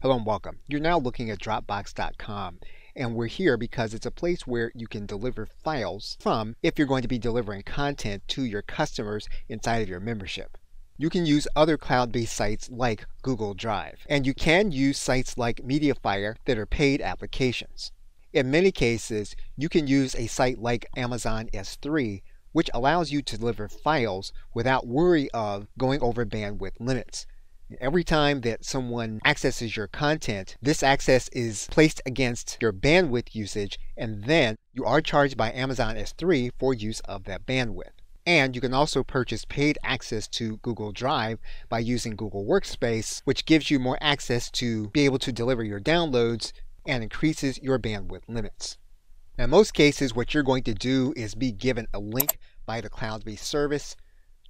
Hello and welcome. You're now looking at Dropbox.com, and we're here because it's a place where you can deliver files from if you're going to be delivering content to your customers inside of your membership. You can use other cloud-based sites like Google Drive, and you can use sites like Mediafire that are paid applications. In many cases, you can use a site like Amazon S3, which allows you to deliver files without worry of going over bandwidth limits. Every time that someone accesses your content, this access is placed against your bandwidth usage, and then you are charged by Amazon S3 for use of that bandwidth. And you can also purchase paid access to Google Drive by using Google Workspace, which gives you more access to be able to deliver your downloads and increases your bandwidth limits. Now, in most cases, what you're going to do is be given a link by the cloud-based service.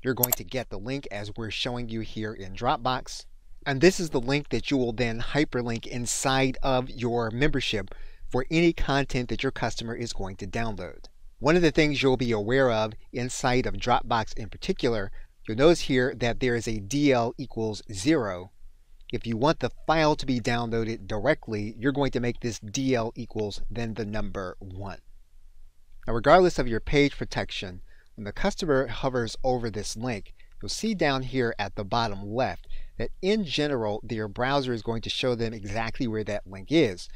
You're going to get the link as we're showing you here in Dropbox. And this is the link that you will then hyperlink inside of your membership for any content that your customer is going to download. One of the things you'll be aware of inside of Dropbox in particular, you'll notice here that there is a DL equals 0. If you want the file to be downloaded directly, you're going to make this DL equals then the number 1. Now, regardless of your page protection, when the customer hovers over this link, you'll see down here at the bottom left that in general their browser is going to show them exactly where that link is.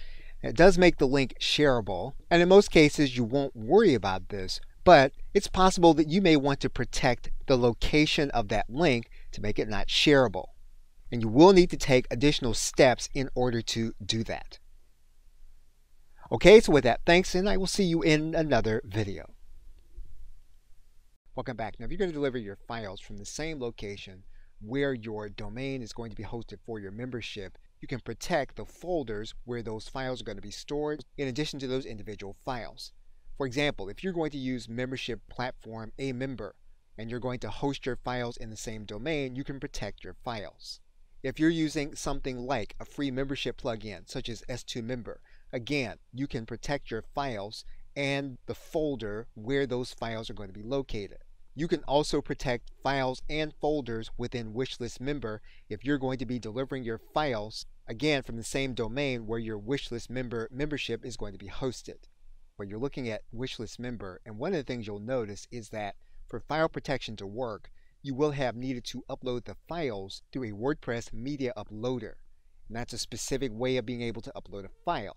It does make the link shareable, and in most cases you won't worry about this, but it's possible that you may want to protect the location of that link to make it not shareable. And you will need to take additional steps in order to do that. Okay, so with that, thanks, and I will see you in another video. Welcome back. Now, if you're going to deliver your files from the same location where your domain is going to be hosted for your membership, you can protect the folders where those files are going to be stored in addition to those individual files. For example, if you're going to use membership platform A Member and you're going to host your files in the same domain, you can protect your files. If you're using something like a free membership plugin such as S2 Member, again, you can protect your files and the folder where those files are going to be located. You can also protect files and folders within Wishlist Member if you're going to be delivering your files, again, from the same domain where your Wishlist Member membership is going to be hosted. When you're looking at Wishlist Member, and one of the things you'll notice is that for file protection to work, you will have needed to upload the files through a WordPress media uploader. And that's a specific way of being able to upload a file.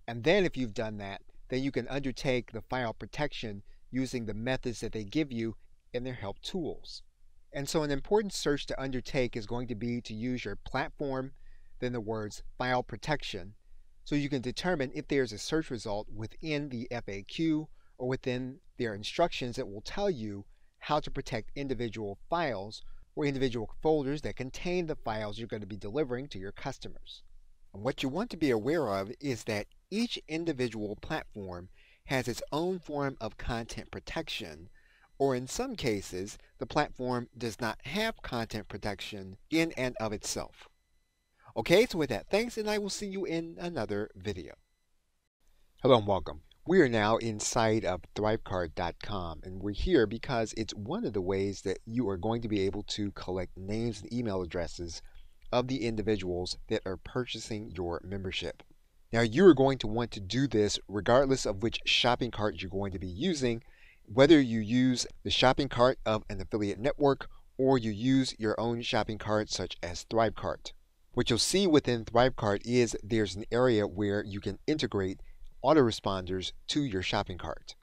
And then if you've done that, then you can undertake the file protection using the methods that they give you in their help tools. And so an important search to undertake is going to be to use your platform, then the words file protection, so you can determine if there's a search result within the FAQ or within their instructions that will tell you how to protect individual files or individual folders that contain the files you're going to be delivering to your customers. And what you want to be aware of is that each individual platform has its own form of content protection, or in some cases, the platform does not have content protection in and of itself. Okay, so with that, thanks, and I will see you in another video. Hello and welcome. We are now inside of thrivecart.com, and we're here because it's one of the ways that you are going to be able to collect names and email addresses of the individuals that are purchasing your membership. Now, you are going to want to do this regardless of which shopping cart you're going to be using, whether you use the shopping cart of an affiliate network or you use your own shopping cart such as Thrivecart. What you'll see within Thrivecart is there's an area where you can integrate autoresponders to your shopping cart.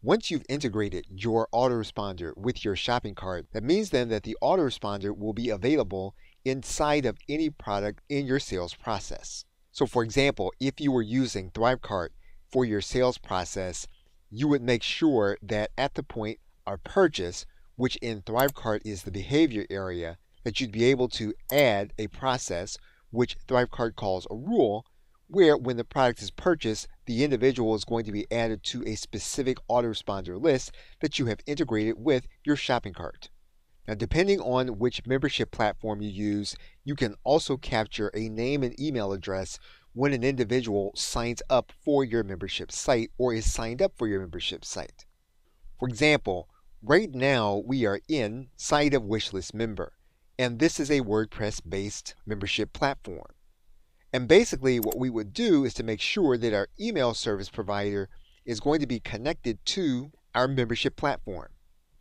Once you've integrated your autoresponder with your shopping cart, that means then that the autoresponder will be available inside of any product in your sales process. So for example, if you were using Thrivecart for your sales process, you would make sure that at the point of purchase, which in Thrivecart is the behavior area, that you'd be able to add a process, which Thrivecart calls a rule, where when the product is purchased, the individual is going to be added to a specific autoresponder list that you have integrated with your shopping cart. Now, depending on which membership platform you use, you can also capture a name and email address when an individual signs up for your membership site or is signed up for your membership site. For example, right now we are inside of Wishlist Member, and this is a WordPress-based membership platform. And basically what we would do is to make sure that our email service provider is going to be connected to our membership platform.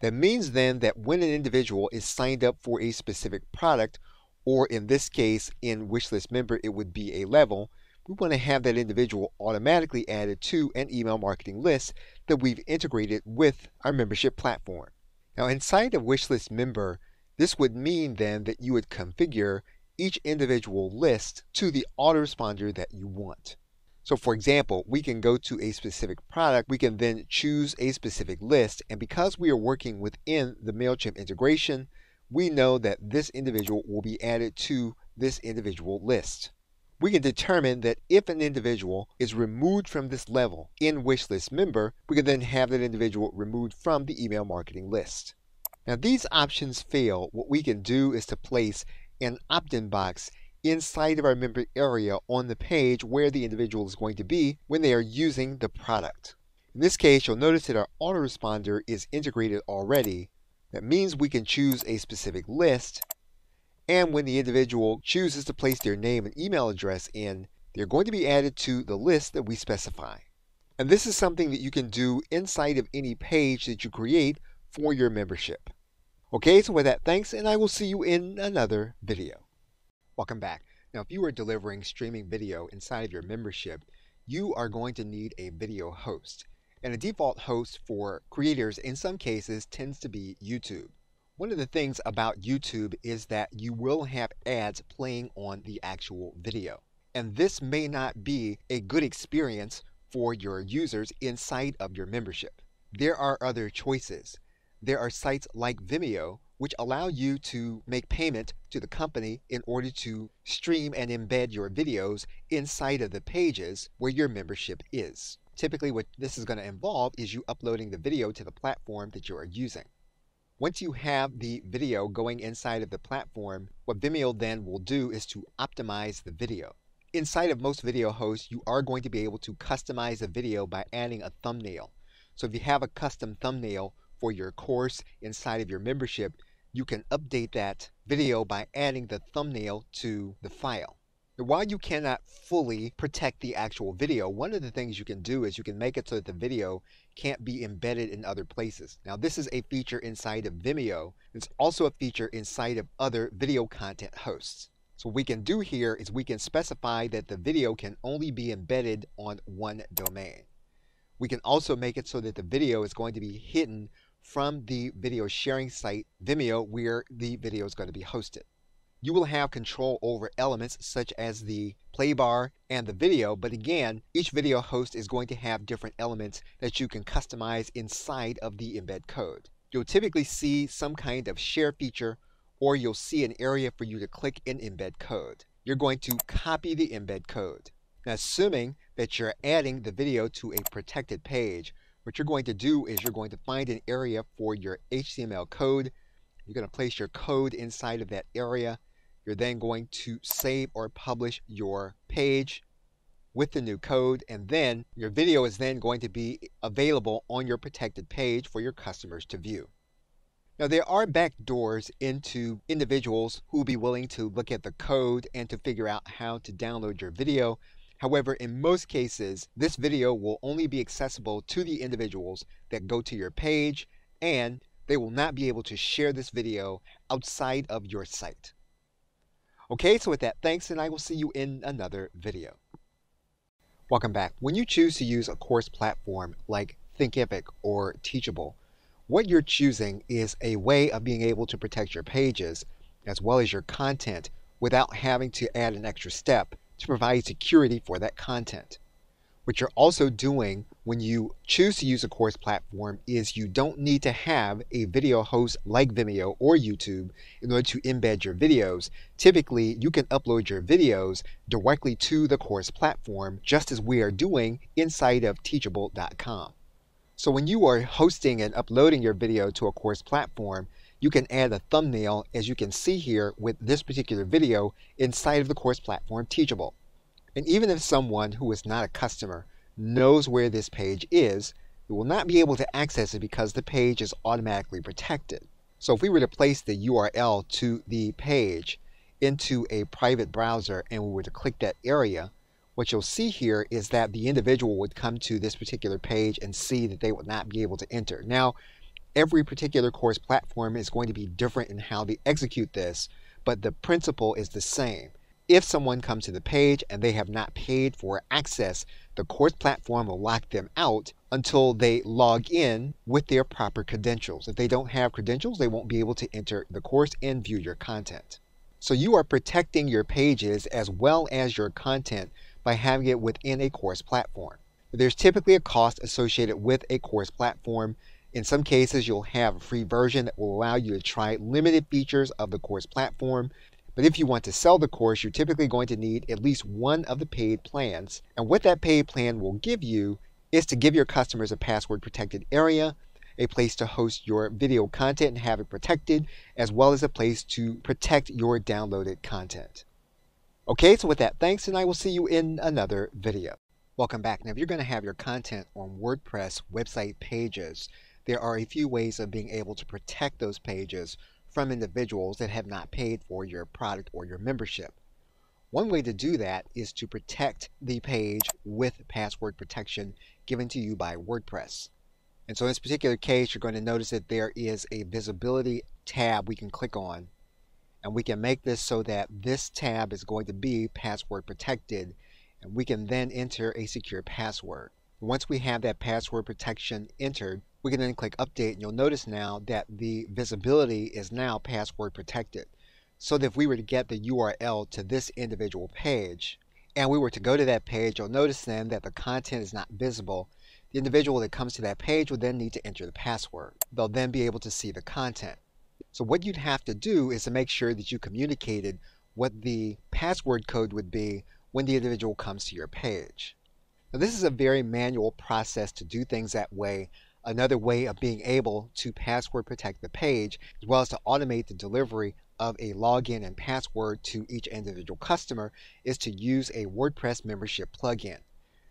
That means then that when an individual is signed up for a specific product, or in this case, in wishlist member, it would be a level, we want to have that individual automatically added to an email marketing list that we've integrated with our membership platform. Now, inside of wishlist member, this would mean then that you would configure each individual list to the autoresponder that you want. So for example, we can go to a specific product, we can then choose a specific list, and because we are working within the MailChimp integration, we know that this individual will be added to this individual list. We can determine that if an individual is removed from this level in wishlist member, we can then have that individual removed from the email marketing list. Now these options fail, what we can do is to place an opt-in box inside of our member area on the page where the individual is going to be when they are using the product. In this case, you'll notice that our autoresponder is integrated already. That means we can choose a specific list, and when the individual chooses to place their name and email address in, they're going to be added to the list that we specify. And this is something that you can do inside of any page that you create for your membership. Okay, so with that, thanks, and I will see you in another video. Welcome back. Now, if you are delivering streaming video inside of your membership, you are going to need a video host. And a default host for creators in some cases tends to be YouTube. One of the things about YouTube is that you will have ads playing on the actual video. And this may not be a good experience for your users inside of your membership. There are other choices. There are sites like Vimeo which allow you to make payment to the company in order to stream and embed your videos inside of the pages where your membership is. Typically what this is going to involve is you uploading the video to the platform that you are using. Once you have the video going inside of the platform, what Vimeo then will do is to optimize the video. Inside of most video hosts, you are going to be able to customize a video by adding a thumbnail. So if you have a custom thumbnail for your course inside of your membership, you can update that video by adding the thumbnail to the file. Now, while you cannot fully protect the actual video, one of the things you can do is you can make it so that the video can't be embedded in other places. Now, this is a feature inside of Vimeo. It's also a feature inside of other video content hosts. So what we can do here is we can specify that the video can only be embedded on one domain. We can also make it so that the video is going to be hidden from the video sharing site Vimeo where the video is going to be hosted. You will have control over elements such as the play bar and the video, but again, each video host is going to have different elements that you can customize inside of the embed code. You'll typically see some kind of share feature, or you'll see an area for you to click in embed code. You're going to copy the embed code. Now, assuming that you're adding the video to a protected page, what you're going to do is you're going to find an area for your HTML code. You're going to place your code inside of that area. You're then going to save or publish your page with the new code, and then your video is then going to be available on your protected page for your customers to view. Now, there are back doors into individuals who will be willing to look at the code and to figure out how to download your video. However, in most cases, this video will only be accessible to the individuals that go to your page, and they will not be able to share this video outside of your site. Okay, so with that, thanks, and I will see you in another video. Welcome back. When you choose to use a course platform like Thinkific or Teachable, what you're choosing is a way of being able to protect your pages as well as your content without having to add an extra step to provide security for that content. What you're also doing when you choose to use a course platform is you don't need to have a video host like Vimeo or YouTube in order to embed your videos. Typically, you can upload your videos directly to the course platform, just as we are doing inside of teachable.com. So when you are hosting and uploading your video to a course platform, you can add a thumbnail, as you can see here with this particular video, inside of the course platform Teachable. And even if someone who is not a customer knows where this page is, they will not be able to access it because the page is automatically protected. So if we were to place the URL to the page into a private browser and we were to click that area, what you'll see here is that the individual would come to this particular page and see that they would not be able to enter. Now, every particular course platform is going to be different in how they execute this, but the principle is the same. If someone comes to the page and they have not paid for access, the course platform will lock them out until they log in with their proper credentials. If they don't have credentials, they won't be able to enter the course and view your content. So you are protecting your pages as well as your content by having it within a course platform. There's typically a cost associated with a course platform. In some cases, you'll have a free version that will allow you to try limited features of the course platform. But if you want to sell the course, you're typically going to need at least one of the paid plans. And what that paid plan will give you is to give your customers a password protected area, a place to host your video content and have it protected, as well as a place to protect your downloaded content. Okay, so with that, thanks, and I will see you in another video. Welcome back. Now, if you're going to have your content on WordPress website pages, there are a few ways of being able to protect those pages from individuals that have not paid for your product or your membership. One way to do that is to protect the page with password protection given to you by WordPress. And so in this particular case, you're going to notice that there is a visibility tab we can click on, and we can make this so that this tab is going to be password protected, and we can then enter a secure password. Once we have that password protection entered, we can then click update, and you'll notice now that the visibility is now password protected. So that if we were to get the URL to this individual page and we were to go to that page, you'll notice then that the content is not visible. The individual that comes to that page will then need to enter the password. They'll then be able to see the content. So what you'd have to do is to make sure that you communicated what the password code would be when the individual comes to your page. Now, this is a very manual process to do things that way. Another way of being able to password protect the page, as well as to automate the delivery of a login and password to each individual customer, is to use a WordPress membership plugin.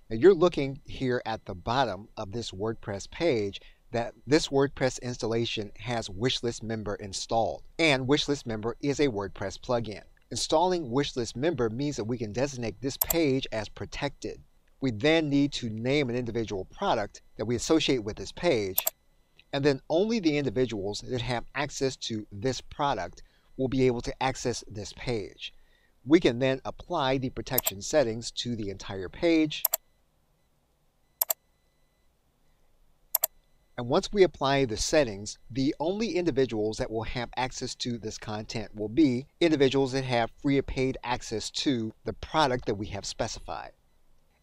Now, you're looking here at the bottom of this WordPress page that this WordPress installation has Wishlist Member installed, and Wishlist Member is a WordPress plugin. Installing Wishlist Member means that we can designate this page as protected. We then need to name an individual product that we associate with this page, and then only the individuals that have access to this product will be able to access this page. We can then apply the protection settings to the entire page. And once we apply the settings, the only individuals that will have access to this content will be individuals that have free or paid access to the product that we have specified.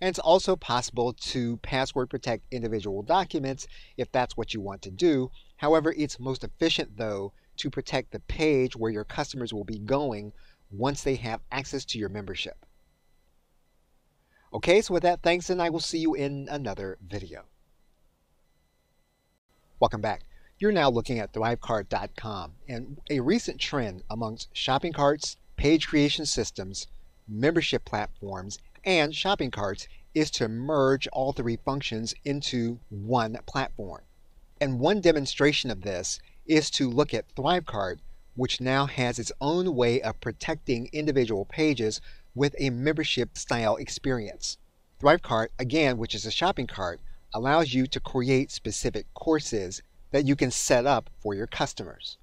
And it's also possible to password protect individual documents if that's what you want to do. However, it's most efficient, though, to protect the page where your customers will be going once they have access to your membership. Okay, so with that, thanks, and I will see you in another video. Welcome back. You're now looking at ThriveCart.com, and a recent trend amongst shopping carts, page creation systems, membership platforms, and shopping carts is to merge all three functions into one platform. And one demonstration of this is to look at ThriveCart, which now has its own way of protecting individual pages with a membership style experience. ThriveCart, again, which is a shopping cart, allows you to create specific courses that you can set up for your customers.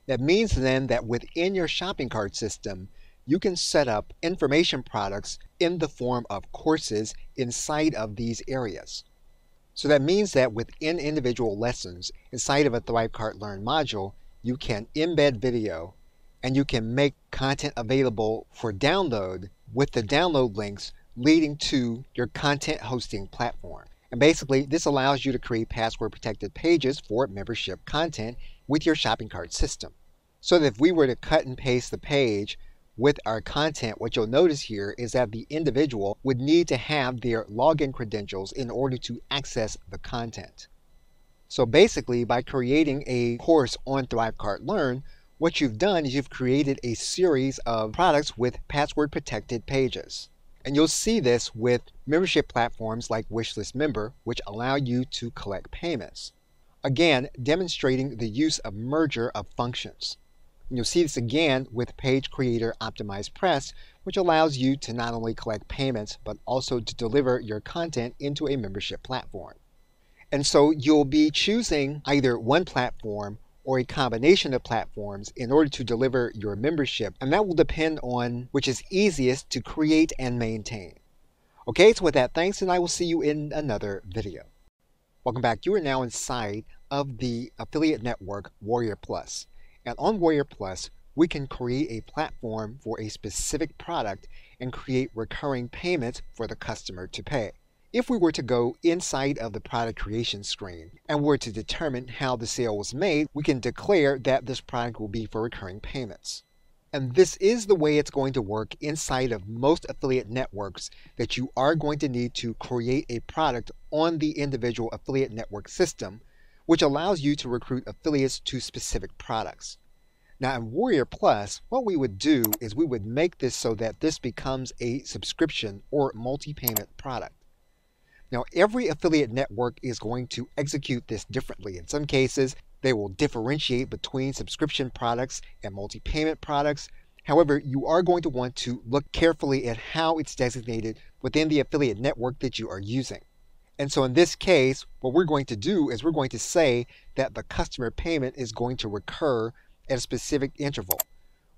That means then that within your shopping cart system, you can set up information products in the form of courses inside of these areas. So that means that within individual lessons, inside of a ThriveCart Learn module, you can embed video and you can make content available for download with the download links leading to your content hosting platform. And basically, this allows you to create password protected pages for membership content with your shopping cart system. So that if we were to cut and paste the page with our content, what you'll notice here is that the individual would need to have their login credentials in order to access the content. So basically, by creating a course on ThriveCart Learn, what you've done is you've created a series of products with password protected pages. And you'll see this with membership platforms like Wishlist Member, which allow you to collect payments. Again, demonstrating the use of merger of functions. And you'll see this again with Page Creator Optimized Press, which allows you to not only collect payments, but also to deliver your content into a membership platform. And so you'll be choosing either one platform or a combination of platforms in order to deliver your membership, and that will depend on which is easiest to create and maintain. Okay, so with that, thanks, and I will see you in another video. Welcome back. You are now inside of the affiliate network Warrior Plus. And on Warrior Plus, we can create a platform for a specific product and create recurring payments for the customer to pay. If we were to go inside of the product creation screen and were to determine how the sale was made, we can declare that this product will be for recurring payments. And this is the way it's going to work inside of most affiliate networks, that you are going to need to create a product on the individual affiliate network system, which allows you to recruit affiliates to specific products. Now in Warrior Plus, what we would do is we would make this so that this becomes a subscription or multi-payment product. Now, every affiliate network is going to execute this differently. In some cases, they will differentiate between subscription products and multi-payment products. However, you are going to want to look carefully at how it's designated within the affiliate network that you are using. And so in this case, what we're going to do is we're going to say that the customer payment is going to recur at a specific interval.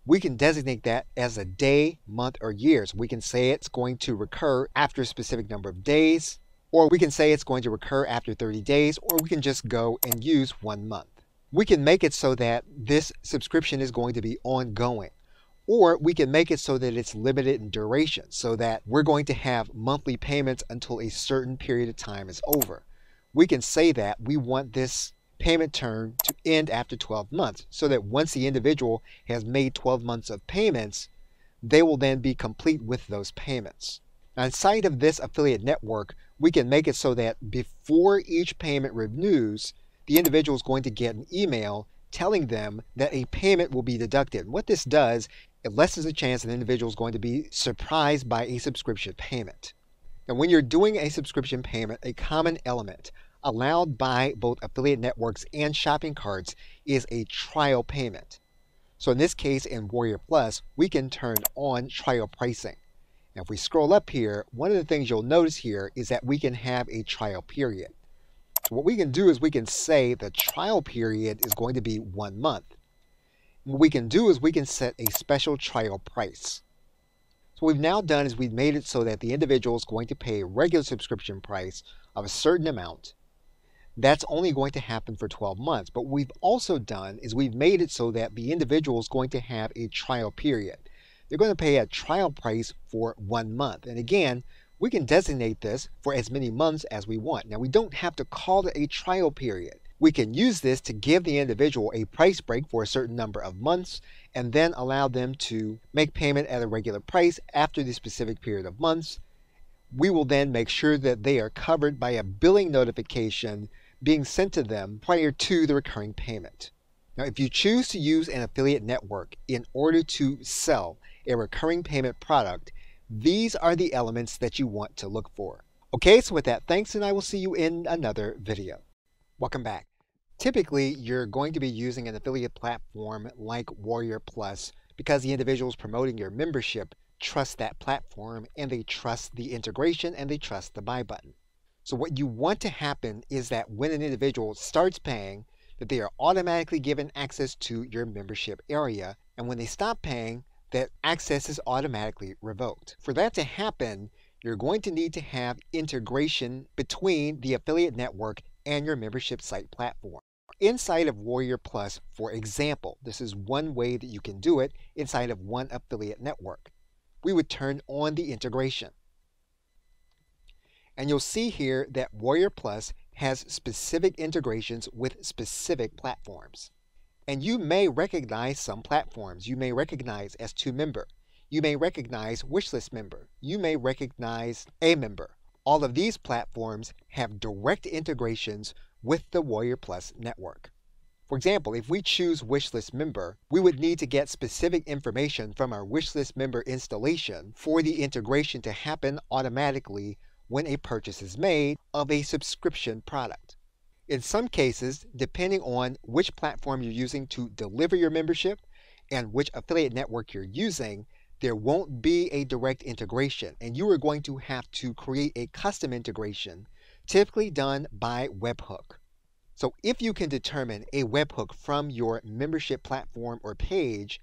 We can designate that as a day, month, or year. So we can say it's going to recur after a specific number of days, or we can say it's going to recur after 30 days, or we can just go and use 1 month. We can make it so that this subscription is going to be ongoing, or we can make it so that it's limited in duration, so that we're going to have monthly payments until a certain period of time is over. We can say that we want this payment term to end after 12 months, so that once the individual has made 12 months of payments, they will then be complete with those payments. Now, inside of this affiliate network, we can make it so that before each payment renews, the individual is going to get an email telling them that a payment will be deducted. And what this does, it lessens the chance an individual is going to be surprised by a subscription payment. Now, when you're doing a subscription payment, a common element allowed by both affiliate networks and shopping carts is a trial payment. So in this case, in Warrior Plus, we can turn on trial pricing. Now, if we scroll up here, one of the things you'll notice here is that we can have a trial period. So what we can do is we can say the trial period is going to be 1 month. What we can do is we can set a special trial price. So what we've now done is we've made it so that the individual is going to pay a regular subscription price of a certain amount. That's only going to happen for 12 months. But what we've also done is we've made it so that the individual is going to have a trial period. They're going to pay a trial price for 1 month. And again, we can designate this for as many months as we want. Now, we don't have to call it a trial period. We can use this to give the individual a price break for a certain number of months and then allow them to make payment at a regular price after the specific period of months. We will then make sure that they are covered by a billing notification being sent to them prior to the recurring payment. Now, if you choose to use an affiliate network in order to sell a recurring payment product, these are the elements that you want to look for. Okay, so with that, thanks, and I will see you in another video. Welcome back. Typically, you're going to be using an affiliate platform like Warrior Plus because the individuals promoting your membership trust that platform, and they trust the integration, and they trust the buy button. So what you want to happen is that when an individual starts paying, that they are automatically given access to your membership area, and when they stop paying, that access is automatically revoked. For that to happen, you're going to need to have integration between the affiliate network and your membership site platform. Inside of Warrior Plus, for example, this is one way that you can do it inside of one affiliate network. We would turn on the integration. And you'll see here that Warrior Plus has specific integrations with specific platforms. And you may recognize some platforms. You may recognize S2 Member. You may recognize Wishlist Member. You may recognize A Member. All of these platforms have direct integrations with the Warrior Plus network. For example, if we choose Wishlist Member, we would need to get specific information from our Wishlist Member installation for the integration to happen automatically when a purchase is made of a subscription product. In some cases, depending on which platform you're using to deliver your membership, and which affiliate network you're using, there won't be a direct integration, and you are going to have to create a custom integration, typically done by webhook. So if you can determine a webhook from your membership platform or page,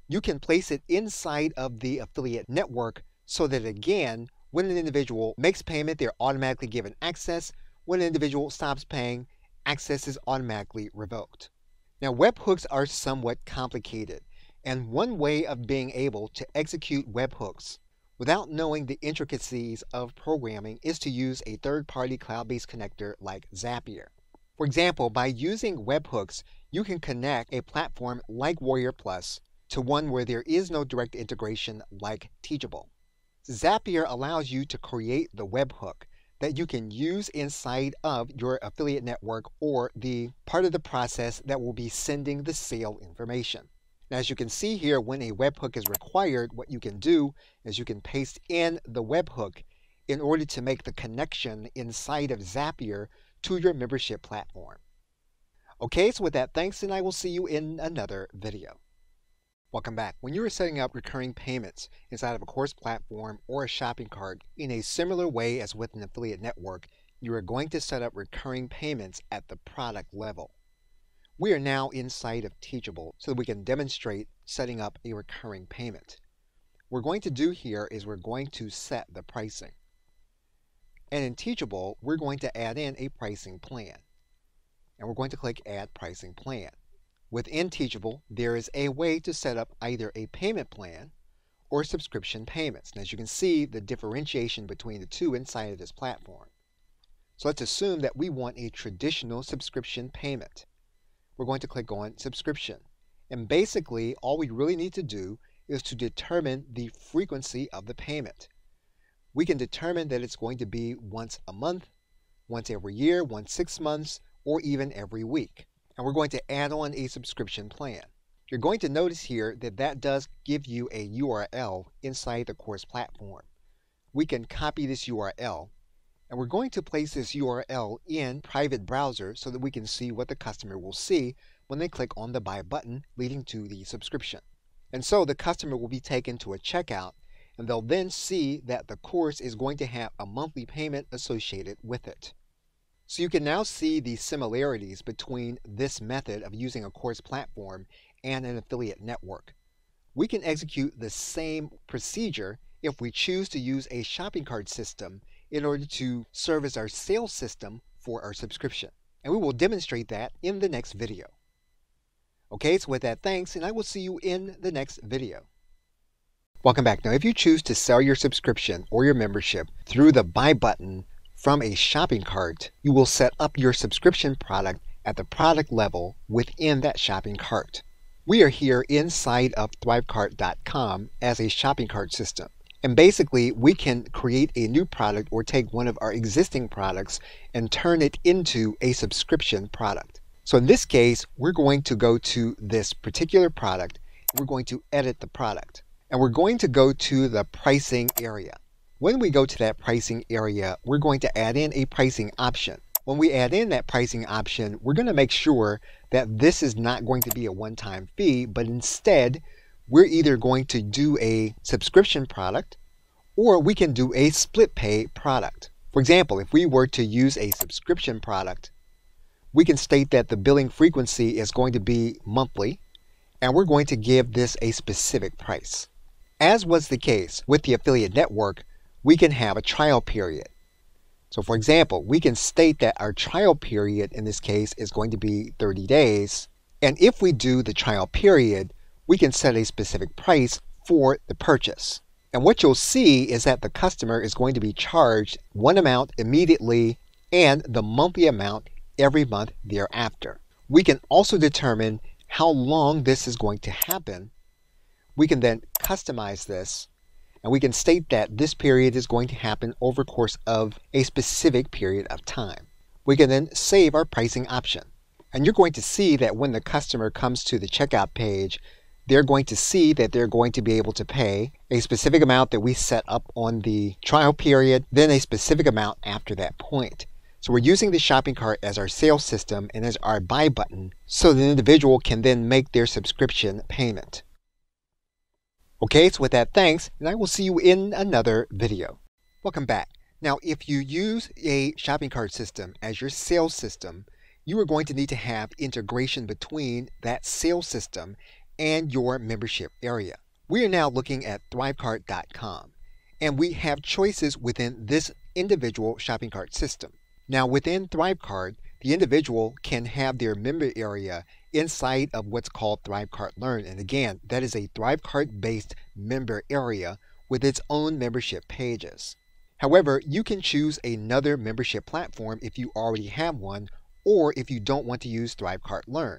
you can place it inside of the affiliate network so that, again, when an individual makes payment, they're automatically given access. When an individual stops paying, access is automatically revoked. Now, webhooks are somewhat complicated, and one way of being able to execute webhooks without knowing the intricacies of programming is to use a third-party cloud-based connector like Zapier. For example, by using webhooks, you can connect a platform like Warrior Plus to one where there is no direct integration like Teachable. Zapier allows you to create the webhook that you can use inside of your affiliate network or the part of the process that will be sending the sale information. Now, as you can see here, when a webhook is required, what you can do is you can paste in the webhook in order to make the connection inside of Zapier to your membership platform. Okay, so with that, thanks, and I will see you in another video. Welcome back. When you are setting up recurring payments inside of a course platform or a shopping cart in a similar way as with an affiliate network, you are going to set up recurring payments at the product level. We are now inside of Teachable so that we can demonstrate setting up a recurring payment. What we're going to do here is we're going to set the pricing. And in Teachable, we're going to add in a pricing plan. And we're going to click Add Pricing Plan. Within Teachable, there is a way to set up either a payment plan or subscription payments. And as you can see, the differentiation between the two inside of this platform. So let's assume that we want a traditional subscription payment. We're going to click on Subscription. And basically, all we really need to do is to determine the frequency of the payment. We can determine that it's going to be once a month, once every year, once 6 months, or even every week. And we're going to add on a subscription plan. You're going to notice here that that does give you a URL inside the course platform. We can copy this URL, and we're going to place this URL in private browser so that we can see what the customer will see when they click on the Buy button leading to the subscription. And so the customer will be taken to a checkout, and they'll then see that the course is going to have a monthly payment associated with it. So you can now see the similarities between this method of using a course platform and an affiliate network. We can execute the same procedure if we choose to use a shopping cart system in order to serve as our sales system for our subscription. And we will demonstrate that in the next video. Okay, so with that, thanks, and I will see you in the next video. Welcome back. Now, if you choose to sell your subscription or your membership through the Buy button from a shopping cart, you will set up your subscription product at the product level within that shopping cart. We are here inside of thrivecart.com as a shopping cart system. And basically, we can create a new product or take one of our existing products and turn it into a subscription product. So in this case, we're going to go to this particular product. We're going to edit the product. And we're going to go to the pricing area. When we go to that pricing area, we're going to add in a pricing option. When we add in that pricing option, we're going to make sure that this is not going to be a one-time fee, but instead, we're either going to do a subscription product or we can do a split pay product. For example, if we were to use a subscription product, we can state that the billing frequency is going to be monthly, and we're going to give this a specific price. As was the case with the affiliate network, we can have a trial period. So for example, we can state that our trial period in this case is going to be 30 days. And if we do the trial period, we can set a specific price for the purchase. And what you'll see is that the customer is going to be charged one amount immediately and the monthly amount every month thereafter. We can also determine how long this is going to happen. We can then customize this, and we can state that this period is going to happen over the course of a specific period of time. We can then save our pricing option. And you're going to see that when the customer comes to the checkout page, they're going to see that they're going to be able to pay a specific amount that we set up on the trial period, then a specific amount after that point. So we're using the shopping cart as our sales system and as our buy button so the individual can then make their subscription payment. Okay, so with that, thanks, and I will see you in another video. Welcome back. Now, if you use a shopping cart system as your sales system, you are going to need to have integration between that sales system and your membership area. We are now looking at thrivecart.com, and we have choices within this individual shopping cart system. Now, within ThriveCart, the individual can have their member area inside of what's called ThriveCart Learn. And again, that is a ThriveCart-based member area with its own membership pages. However, you can choose another membership platform if you already have one, or if you don't want to use ThriveCart Learn.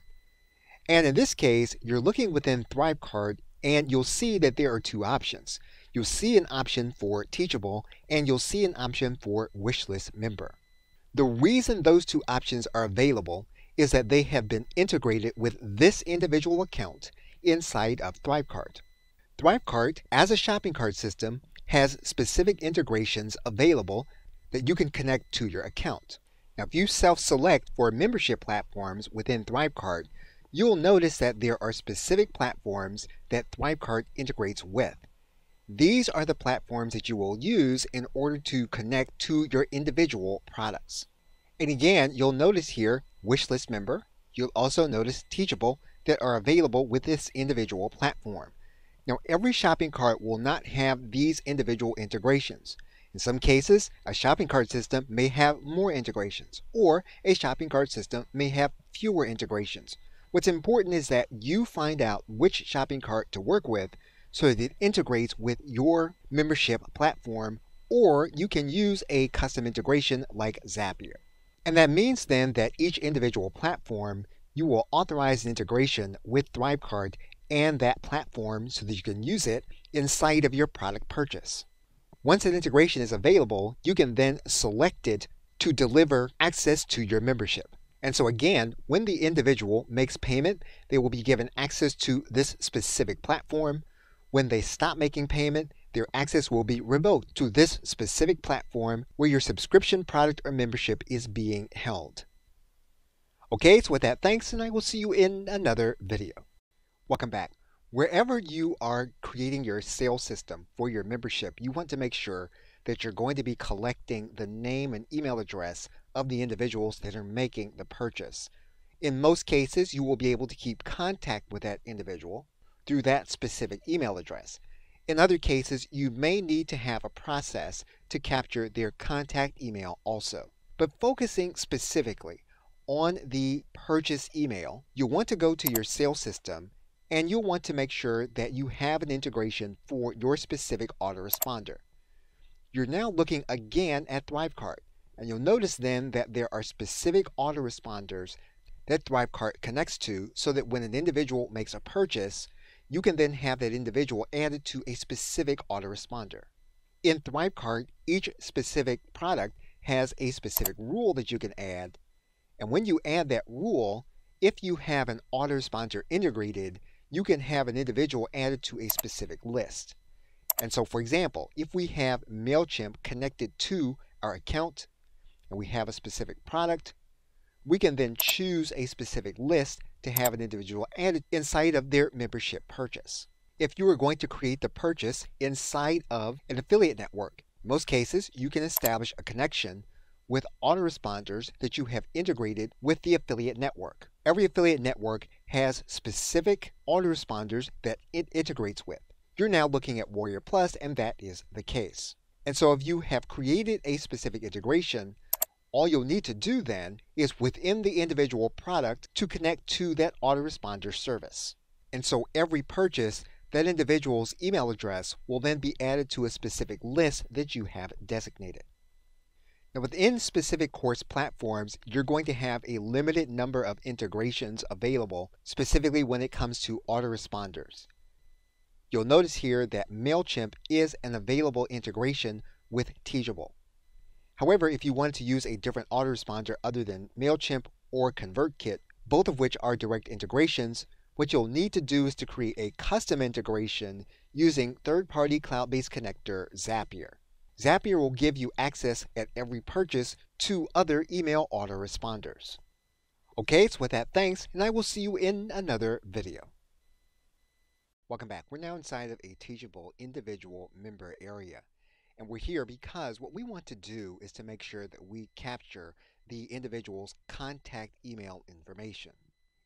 And in this case, you're looking within ThriveCart and you'll see that there are two options. You'll see an option for Teachable and you'll see an option for Wishlist Member. The reason those two options are available is that they have been integrated with this individual account inside of ThriveCart. ThriveCart, as a shopping cart system, has specific integrations available that you can connect to your account. Now, if you self-select for membership platforms within ThriveCart, you'll notice that there are specific platforms that ThriveCart integrates with. These are the platforms that you will use in order to connect to your individual products. And again, you'll notice here Wishlist Member. You'll also notice Teachable that are available with this individual platform. Now, every shopping cart will not have these individual integrations. In some cases, a shopping cart system may have more integrations, or a shopping cart system may have fewer integrations. What's important is that you find out which shopping cart to work with so that it integrates with your membership platform, or you can use a custom integration like Zapier. And that means then that each individual platform, you will authorize an integration with ThriveCart and that platform so that you can use it inside of your product purchase. Once an integration is available, you can then select it to deliver access to your membership. And so again, when the individual makes payment, they will be given access to this specific platform. When they stop making payment, their access will be revoked to this specific platform where your subscription product or membership is being held. Okay, so with that, thanks, and I will see you in another video. Welcome back. Wherever you are creating your sales system for your membership, you want to make sure that you're going to be collecting the name and email address of the individuals that are making the purchase. In most cases, you will be able to keep contact with that individual through that specific email address. In other cases, you may need to have a process to capture their contact email also. But focusing specifically on the purchase email, you'll want to go to your sales system and you'll want to make sure that you have an integration for your specific autoresponder. You're now looking again at ThriveCart, and you'll notice then that there are specific autoresponders that ThriveCart connects to so that when an individual makes a purchase, you can then have that individual added to a specific autoresponder. In ThriveCart, each specific product has a specific rule that you can add, and when you add that rule, if you have an autoresponder integrated, you can have an individual added to a specific list. And so, for example, if we have MailChimp connected to our account and we have a specific product, we can then choose a specific list to have an individual added inside of their membership purchase. If you are going to create the purchase inside of an affiliate network, in most cases, you can establish a connection with autoresponders that you have integrated with the affiliate network. Every affiliate network has specific autoresponders that it integrates with. You're now looking at Warrior Plus, and that is the case. And so if you have created a specific integration, all you'll need to do then is within the individual product to connect to that autoresponder service. And so every purchase, that individual's email address will then be added to a specific list that you have designated. Now, within specific course platforms, you're going to have a limited number of integrations available, specifically when it comes to autoresponders. You'll notice here that MailChimp is an available integration with Teachable. However, if you wanted to use a different autoresponder other than MailChimp or ConvertKit, both of which are direct integrations, what you'll need to do is to create a custom integration using third-party cloud-based connector Zapier. Zapier will give you access at every purchase to other email autoresponders. Okay, so with that, thanks, and I will see you in another video. Welcome back. We're now inside of a teachable individual member area. And we're here because what we want to do is to make sure that we capture the individual's contact email information.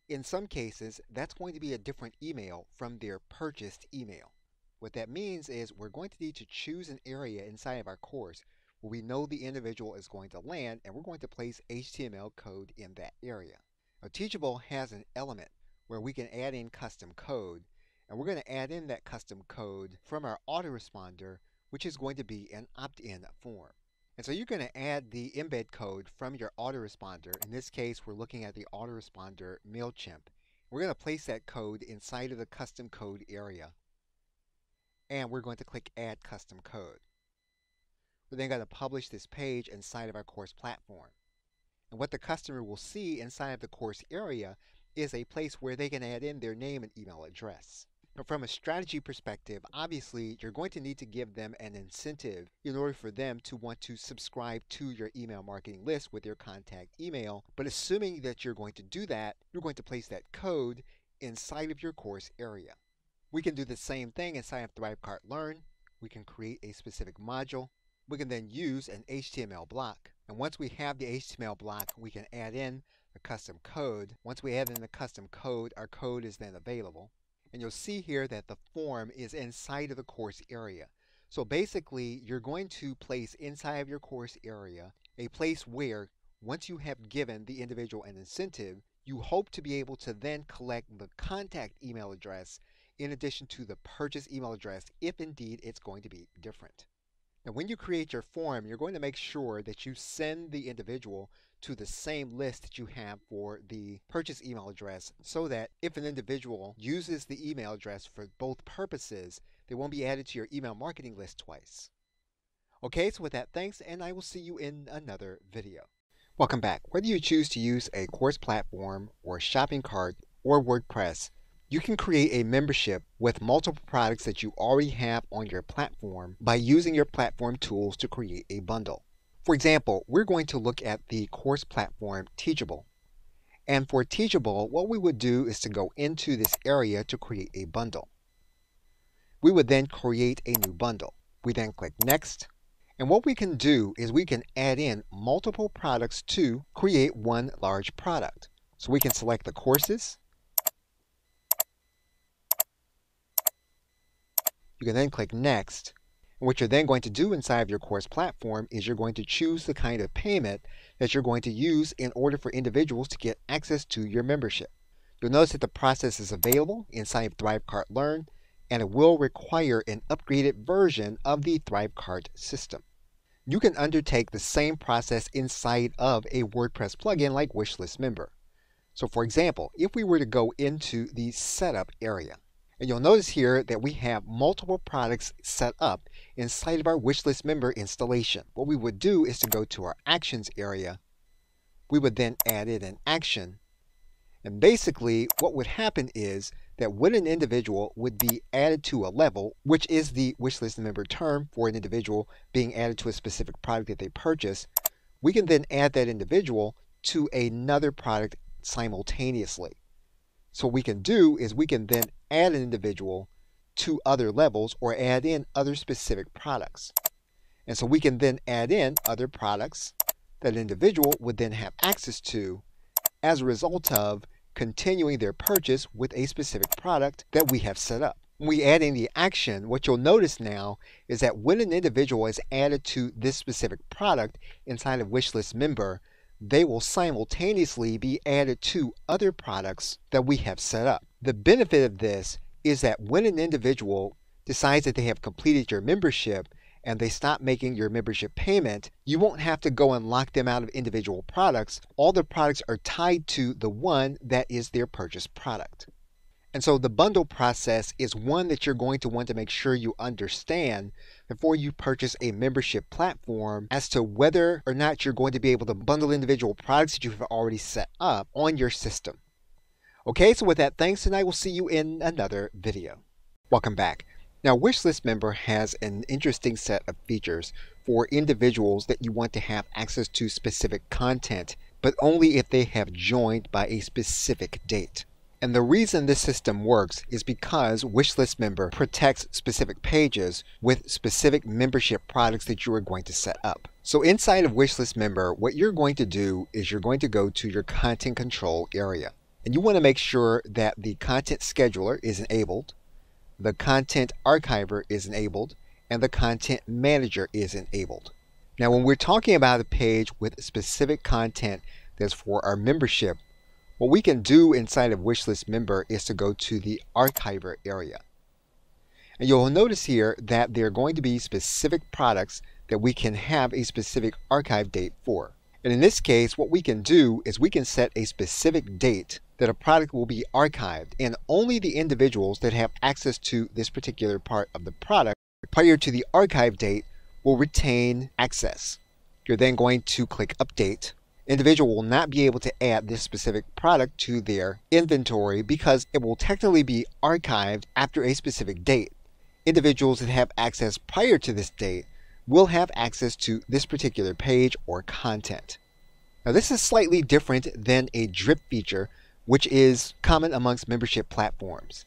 In some cases, that's going to be a different email from their purchased email. What that means is we're going to need to choose an area inside of our course where we know the individual is going to land, and we're going to place HTML code in that area. Now, Teachable has an element where we can add in custom code, and we're going to add in that custom code from our autoresponder, which is going to be an opt-in form. And so you're going to add the embed code from your autoresponder. In this case, we're looking at the autoresponder MailChimp. We're going to place that code inside of the custom code area, and we're going to click Add Custom Code. We're then going to publish this page inside of our course platform. And what the customer will see inside of the course area is a place where they can add in their name and email address. Now, from a strategy perspective, obviously you're going to need to give them an incentive in order for them to want to subscribe to your email marketing list with their contact email. But assuming that you're going to do that, you're going to place that code inside of your course area. We can do the same thing inside of ThriveCart Learn. We can create a specific module. We can then use an HTML block. And once we have the HTML block, we can add in a custom code. Once we add in the custom code, our code is then available. And you'll see here that the form is inside of the course area. So basically, you're going to place inside of your course area a place where, once you have given the individual an incentive, you hope to be able to then collect the contact email address in addition to the purchase email address, if indeed it's going to be different. Now, when you create your form, you're going to make sure that you send the individual to the same list that you have for the purchase email address, so that if an individual uses the email address for both purposes, they won't be added to your email marketing list twice. Okay, so with that, thanks, and I will see you in another video. Welcome back. Whether you choose to use a course platform or shopping cart or WordPress, you can create a membership with multiple products that you already have on your platform by using your platform tools to create a bundle. For example, we're going to look at the course platform Teachable. And for Teachable, what we would do is to go into this area to create a bundle. We would then create a new bundle. We then click Next. And what we can do is we can add in multiple products to create one large product. So we can select the courses. You can then click Next. And what you're then going to do inside of your course platform is you're going to choose the kind of payment that you're going to use in order for individuals to get access to your membership. You'll notice that the process is available inside of ThriveCart Learn, and it will require an upgraded version of the ThriveCart system. You can undertake the same process inside of a WordPress plugin like Wishlist Member. So for example, if we were to go into the Setup area, and you'll notice here that we have multiple products set up inside of our Wishlist Member installation. What we would do is to go to our Actions area. We would then add in an action. And basically, what would happen is that when an individual would be added to a level, which is the Wishlist Member term for an individual being added to a specific product that they purchase, we can then add that individual to another product simultaneously. So what we can do is we can then add an individual to other levels or add in other specific products. And so we can then add in other products that an individual would then have access to as a result of continuing their purchase with a specific product that we have set up. When we add in the action, what you'll notice now is that when an individual is added to this specific product inside of Wishlist Member, they will simultaneously be added to other products that we have set up. The benefit of this is that when an individual decides that they have completed your membership and they stop making your membership payment, you won't have to go and lock them out of individual products. All the products are tied to the one that is their purchased product. And so the bundle process is one that you're going to want to make sure you understand before you purchase a membership platform as to whether or not you're going to be able to bundle individual products that you have already set up on your system. Okay, so with that, thanks, and I will see you in another video. Welcome back. Now, Wishlist Member has an interesting set of features for individuals that you want to have access to specific content, but only if they have joined by a specific date. And the reason this system works is because Wishlist Member protects specific pages with specific membership products that you are going to set up. So inside of Wishlist Member, what you're going to do is you're going to go to your content control area. And you want to make sure that the content scheduler is enabled, the content archiver is enabled, and the content manager is enabled. Now when we're talking about a page with specific content that's for our membership, what we can do inside of Wishlist Member is to go to the archiver area. And you'll notice here that there are going to be specific products that we can have a specific archive date for. And in this case, what we can do is we can set a specific date that a product will be archived, and only the individuals that have access to this particular part of the product prior to the archive date will retain access. You're then going to click Update. Individual will not be able to add this specific product to their inventory because it will technically be archived after a specific date. Individuals that have access prior to this date will have access to this particular page or content. Now this is slightly different than a drip feature, which is common amongst membership platforms.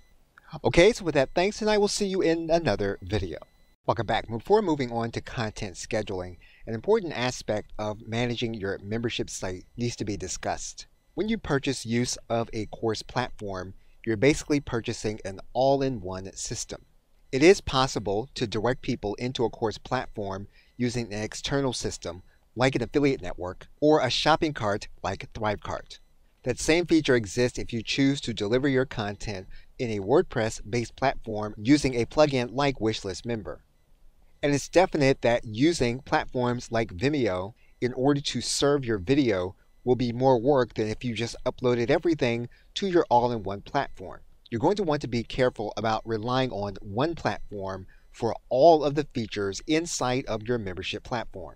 Okay, so with that, thanks, and I will see you in another video. Welcome back. Before moving on to content scheduling, an important aspect of managing your membership site needs to be discussed. When you purchase use of a course platform, you're basically purchasing an all-in-one system. It is possible to direct people into a course platform using an external system like an affiliate network or a shopping cart like ThriveCart. That same feature exists if you choose to deliver your content in a WordPress-based platform using a plugin like Wishlist Member. And it's definite that using platforms like Vimeo in order to serve your video will be more work than if you just uploaded everything to your all-in-one platform. You're going to want to be careful about relying on one platform for all of the features inside of your membership platform.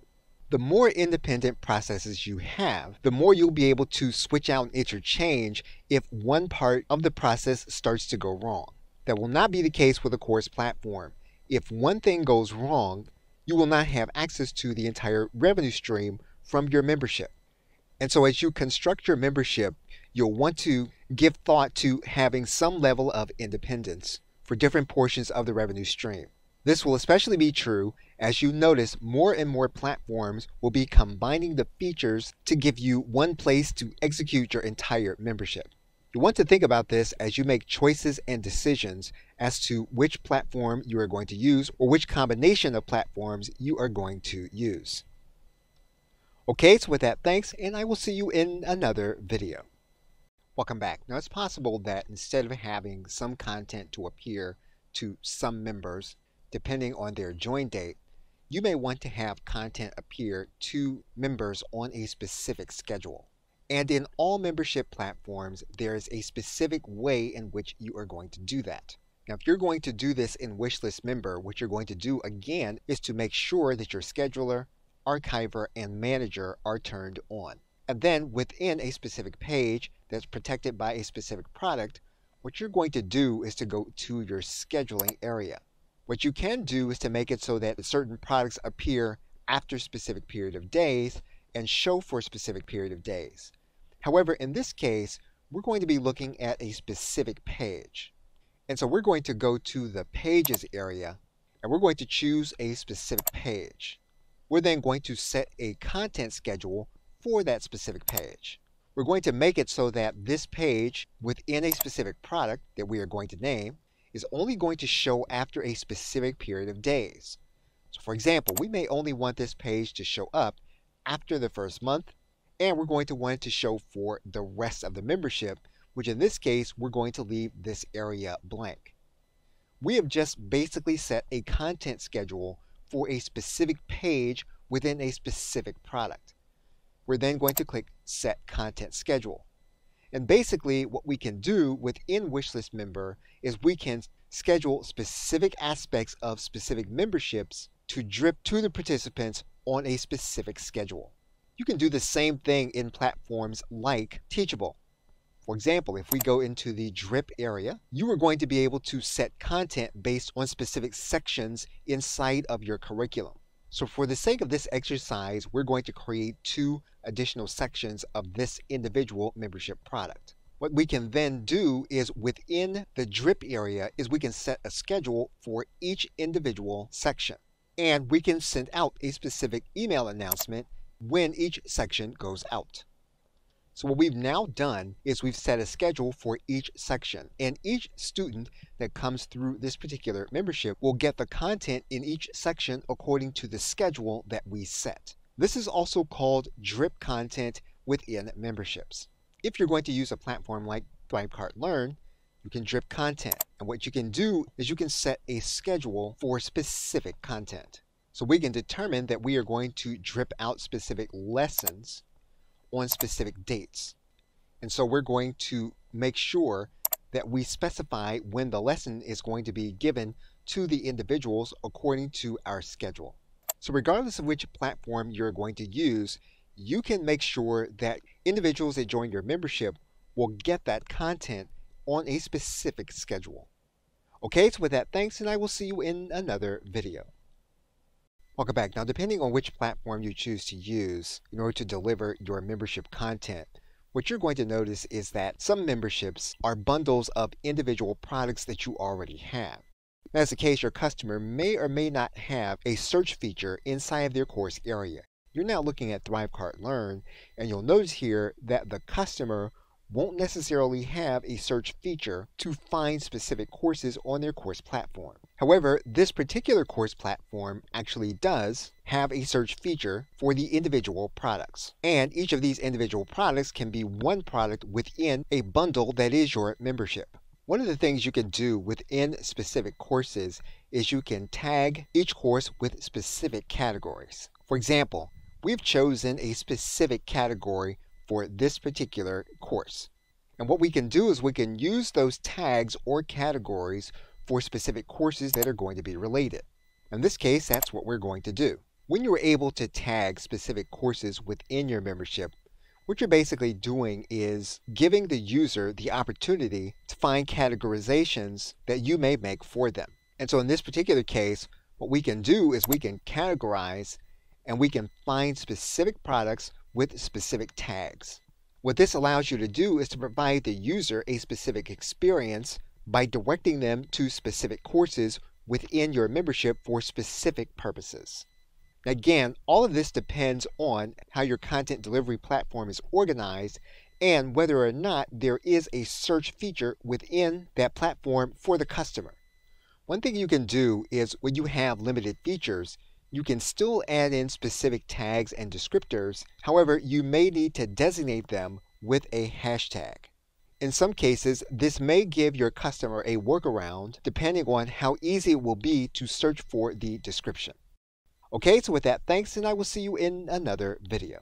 The more independent processes you have, the more you'll be able to switch out and interchange if one part of the process starts to go wrong. That will not be the case with a course platform. If one thing goes wrong, you will not have access to the entire revenue stream from your membership. And so as you construct your membership, you'll want to give thought to having some level of independence for different portions of the revenue stream. This will especially be true as you notice more and more platforms will be combining the features to give you one place to execute your entire membership. You want to think about this as you make choices and decisions as to which platform you are going to use or which combination of platforms you are going to use. Okay, so with that, thanks, and I will see you in another video. Welcome back. Now it's possible that instead of having some content to appear to some members, depending on their join date, you may want to have content appear to members on a specific schedule. And in all membership platforms, there is a specific way in which you are going to do that. Now, if you're going to do this in Wishlist Member, what you're going to do again is to make sure that your scheduler, archiver, and manager are turned on. And then within a specific page that's protected by a specific product, what you're going to do is to go to your scheduling area. What you can do is to make it so that certain products appear after a specific period of days and show for a specific period of days. However, in this case, we're going to be looking at a specific page. And so we're going to go to the Pages area, and we're going to choose a specific page. We're then going to set a content schedule for that specific page. We're going to make it so that this page within a specific product that we are going to name is only going to show after a specific period of days. So for example, we may only want this page to show up after the first month, and we're going to want it to show for the rest of the membership, which in this case, we're going to leave this area blank. We have just basically set a content schedule for a specific page within a specific product. We're then going to click Set Content Schedule. And basically what we can do within Wishlist Member is we can schedule specific aspects of specific memberships to drip to the participants on a specific schedule. You can do the same thing in platforms like Teachable. For example, if we go into the drip area, you are going to be able to set content based on specific sections inside of your curriculum. So for the sake of this exercise, we're going to create 2 additional sections of this individual membership product. What we can then do is within the drip area is we can set a schedule for each individual section. And we can send out a specific email announcement when each section goes out. So what we've now done is we've set a schedule for each section, and each student that comes through this particular membership will get the content in each section according to the schedule that we set. This is also called drip content within memberships. If you're going to use a platform like ThriveCart Learn, you can drip content. And what you can do is you can set a schedule for specific content. So we can determine that we are going to drip out specific lessons on specific dates. And so we're going to make sure that we specify when the lesson is going to be given to the individuals according to our schedule. So regardless of which platform you're going to use, you can make sure that individuals that join your membership will get that content on a specific schedule. Okay, so with that, thanks, and I will see you in another video. Welcome back. Now, depending on which platform you choose to use in order to deliver your membership content, what you're going to notice is that some memberships are bundles of individual products that you already have. As the case, your customer may or may not have a search feature inside of their course area. You're now looking at ThriveCart Learn, and you'll notice here that the customer won't necessarily have a search feature to find specific courses on their course platform. However, this particular course platform actually does have a search feature for the individual products. And each of these individual products can be one product within a bundle that is your membership. One of the things you can do within specific courses is you can tag each course with specific categories. For example, we've chosen a specific category for this particular course. And what we can do is we can use those tags or categories for specific courses that are going to be related. In this case, that's what we're going to do. When you're able to tag specific courses within your membership, what you're basically doing is giving the user the opportunity to find categorizations that you may make for them. And so in this particular case, what we can do is we can categorize and we can find specific products with specific tags. What this allows you to do is to provide the user a specific experience by directing them to specific courses within your membership for specific purposes. Again, all of this depends on how your content delivery platform is organized and whether or not there is a search feature within that platform for the customer. One thing you can do is when you have limited features, you can still add in specific tags and descriptors. However, you may need to designate them with a hashtag. In some cases, this may give your customer a workaround depending on how easy it will be to search for the description. Okay, so with that, thanks, and I will see you in another video.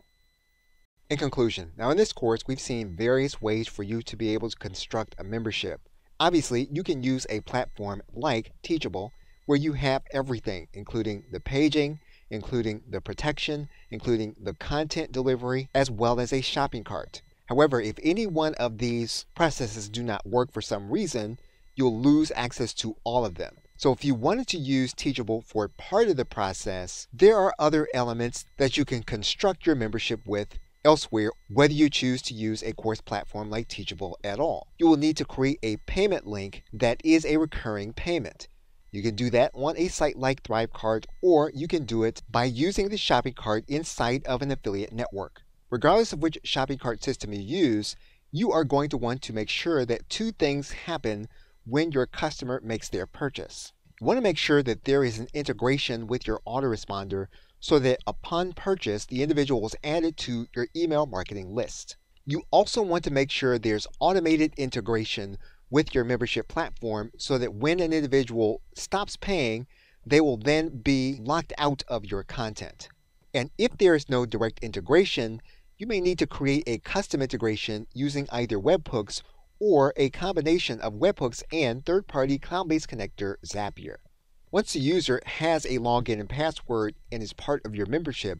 In conclusion, now in this course, we've seen various ways for you to be able to construct a membership. Obviously, you can use a platform like Teachable, where you have everything, including the paging, including the protection, including the content delivery, as well as a shopping cart. However, if any one of these processes do not work for some reason, you'll lose access to all of them. So if you wanted to use Teachable for part of the process, there are other elements that you can construct your membership with elsewhere, whether you choose to use a course platform like Teachable at all. You will need to create a payment link that is a recurring payment. You can do that on a site like ThriveCart, or you can do it by using the shopping cart inside of an affiliate network. Regardless of which shopping cart system you use, you are going to want to make sure that two things happen when your customer makes their purchase. You want to make sure that there is an integration with your autoresponder so that upon purchase, the individual is added to your email marketing list. You also want to make sure there's automated integration with your membership platform so that when an individual stops paying, they will then be locked out of your content. And if there is no direct integration, you may need to create a custom integration using either webhooks or a combination of webhooks and third-party cloud-based connector Zapier. Once the user has a login and password and is part of your membership,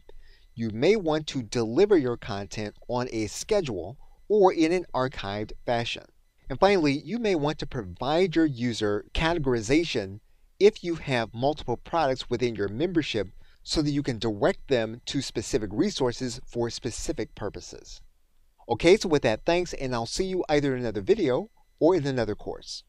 you may want to deliver your content on a schedule or in an archived fashion. And finally, you may want to provide your user categorization if you have multiple products within your membership so that you can direct them to specific resources for specific purposes. Okay, so with that, thanks, and I'll see you either in another video or in another course.